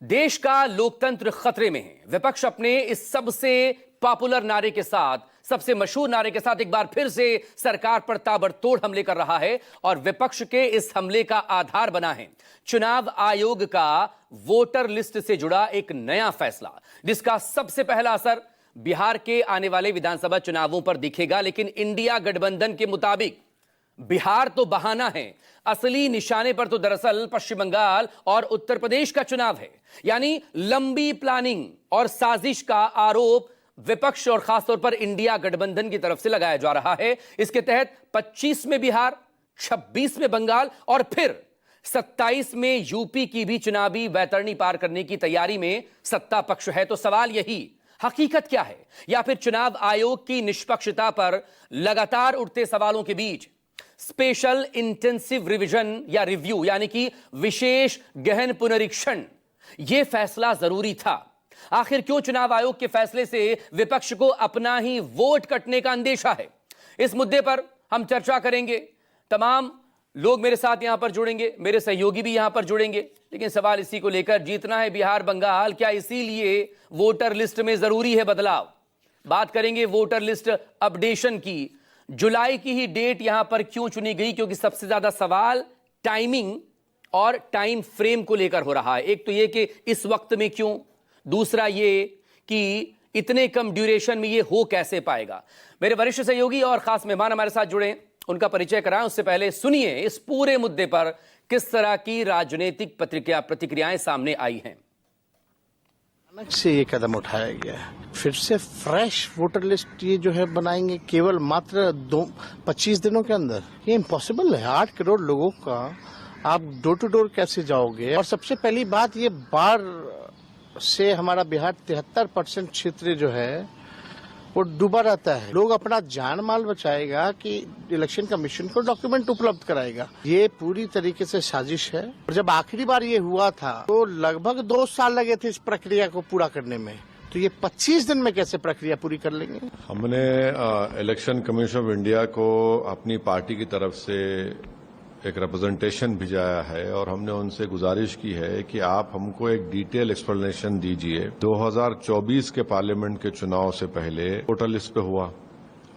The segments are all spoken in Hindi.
देश का लोकतंत्र खतरे में है। विपक्ष अपने इस सबसे पॉपुलर नारे के साथ, सबसे मशहूर नारे के साथ एक बार फिर से सरकार पर ताबड़तोड़ हमले कर रहा है और विपक्ष के इस हमले का आधार बना है चुनाव आयोग का वोटर लिस्ट से जुड़ा एक नया फैसला, जिसका सबसे पहला असर बिहार के आने वाले विधानसभा चुनावों पर दिखेगा। लेकिन इंडिया गठबंधन के मुताबिक बिहार तो बहाना है, असली निशाने पर तो दरअसल पश्चिम बंगाल और उत्तर प्रदेश का चुनाव है। यानी लंबी प्लानिंग और साजिश का आरोप विपक्ष और खासतौर पर इंडिया गठबंधन की तरफ से लगाया जा रहा है। इसके तहत 25 में बिहार, 26 में बंगाल और फिर 27 में यूपी की भी चुनावी बैतरणी पार करने की तैयारी में सत्ता पक्ष है। तो सवाल यही, हकीकत क्या है? या फिर चुनाव आयोग की निष्पक्षता पर लगातार उठते सवालों के बीच स्पेशल इंटेंसिव रिवीजन या रिव्यू यानी कि विशेष गहन पुनरीक्षण, यह फैसला जरूरी था। आखिर क्यों चुनाव आयोग के फैसले से विपक्ष को अपना ही वोट कटने का अंदेशा है? इस मुद्दे पर हम चर्चा करेंगे। तमाम लोग मेरे साथ यहां पर जुड़ेंगे, मेरे सहयोगी भी यहां पर जुड़ेंगे। लेकिन सवाल इसी को लेकर, जीतना है बिहार बंगाल, क्या इसीलिए वोटर लिस्ट में जरूरी है बदलाव? बात करेंगे वोटर लिस्ट अपडेशन की। जुलाई की ही डेट यहां पर क्यों चुनी गई? क्योंकि सबसे ज्यादा सवाल टाइमिंग और टाइम फ्रेम को लेकर हो रहा है। एक तो यह कि इस वक्त में क्यों, दूसरा ये कि इतने कम ड्यूरेशन में ये हो कैसे पाएगा। मेरे वरिष्ठ सहयोगी और खास मेहमान हमारे साथ जुड़े, उनका परिचय कराएं। उससे पहले सुनिए इस पूरे मुद्दे पर किस तरह की राजनीतिक प्रतिक्रियाएं सामने आई हैं। अचानक से ये कदम उठाया गया है, फिर से फ्रेश वोटर लिस्ट ये जो है बनाएंगे केवल मात्र 25 दिनों के अंदर। ये इम्पॉसिबल है। 8 करोड़ लोगों का आप डोर टू डोर कैसे जाओगे? और सबसे पहली बात, ये बाढ़ से हमारा बिहार 73% क्षेत्र जो है वो डूबा रहता है। लोग अपना जान माल बचाएगा कि इलेक्शन कमीशन को डॉक्यूमेंट उपलब्ध कराएगा। ये पूरी तरीके से साजिश है। और जब आखिरी बार ये हुआ था तो लगभग 2 साल लगे थे इस प्रक्रिया को पूरा करने में, तो ये 25 दिन में कैसे प्रक्रिया पूरी कर लेंगे? हमने इलेक्शन कमीशन ऑफ इंडिया को अपनी पार्टी की तरफ से एक रिप्रेजेंटेशन भिजाया है और हमने उनसे गुजारिश की है कि आप हमको एक डिटेल एक्सप्लेनेशन दीजिए। 2024 के पार्लियामेंट के चुनाव से पहले वोटर लिस्ट पे हुआ,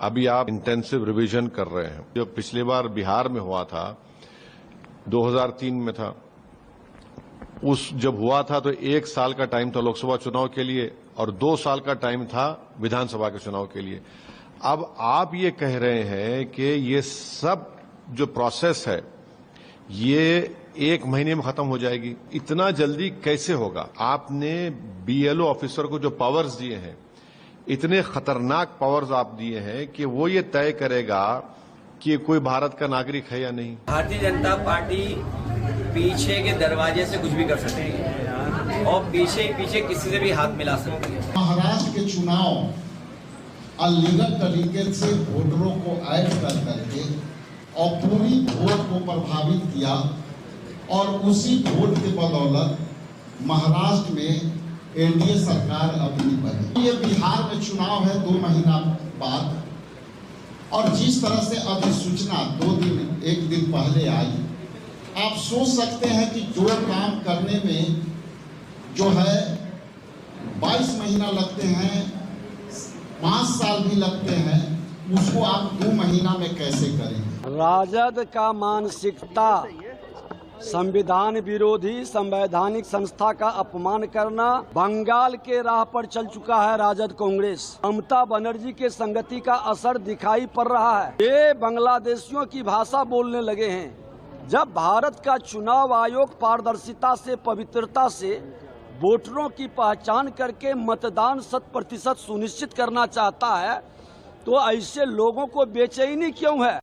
अभी आप इंटेंसिव रिवीजन कर रहे हैं। जो पिछली बार बिहार में हुआ था 2003 में था, उस जब हुआ था तो 1 साल का टाइम था लोकसभा चुनाव के लिए और 2 साल का टाइम था विधानसभा के चुनाव के लिए। अब आप ये कह रहे हैं कि ये सब जो प्रोसेस है ये 1 महीने में खत्म हो जाएगी। इतना जल्दी कैसे होगा? आपने बीएलओ ऑफिसर को जो पावर्स दिए हैं, इतने खतरनाक पावर्स आप दिए हैं कि वो ये तय करेगा कि कोई भारत का नागरिक है या नहीं। भारतीय जनता पार्टी पीछे के दरवाजे से कुछ भी कर सकती है और पीछे किसी से भी हाथ मिला सकती है। महाराष्ट्र के चुनाव अनलीगल तरीके से वोटरों को ऐड कर करके और पूरी वोट को प्रभावित किया और उसी वोट के बदौलत महाराष्ट्र में एनडीए सरकार अपनी बनी। ये बिहार में चुनाव है 2 महीना बाद, और जिस तरह से अधिसूचना 1 दिन पहले आई, आप सोच सकते हैं कि जो काम करने में जो है 22 महीना लगते हैं, 5 साल भी लगते हैं, उसको आप 2 महीना में कैसे करेंगे? राजद का मानसिकता संविधान विरोधी संवैधानिक संस्था का अपमान करना, बंगाल के राह पर चल चुका है राजद कांग्रेस। ममता बनर्जी के संगति का असर दिखाई पड़ रहा है। ये बांग्लादेशियों की भाषा बोलने लगे हैं। जब भारत का चुनाव आयोग पारदर्शिता से, पवित्रता से वोटरों की पहचान करके मतदान 100% सुनिश्चित करना चाहता है, तो ऐसे लोगों को बेचैनी क्यों है?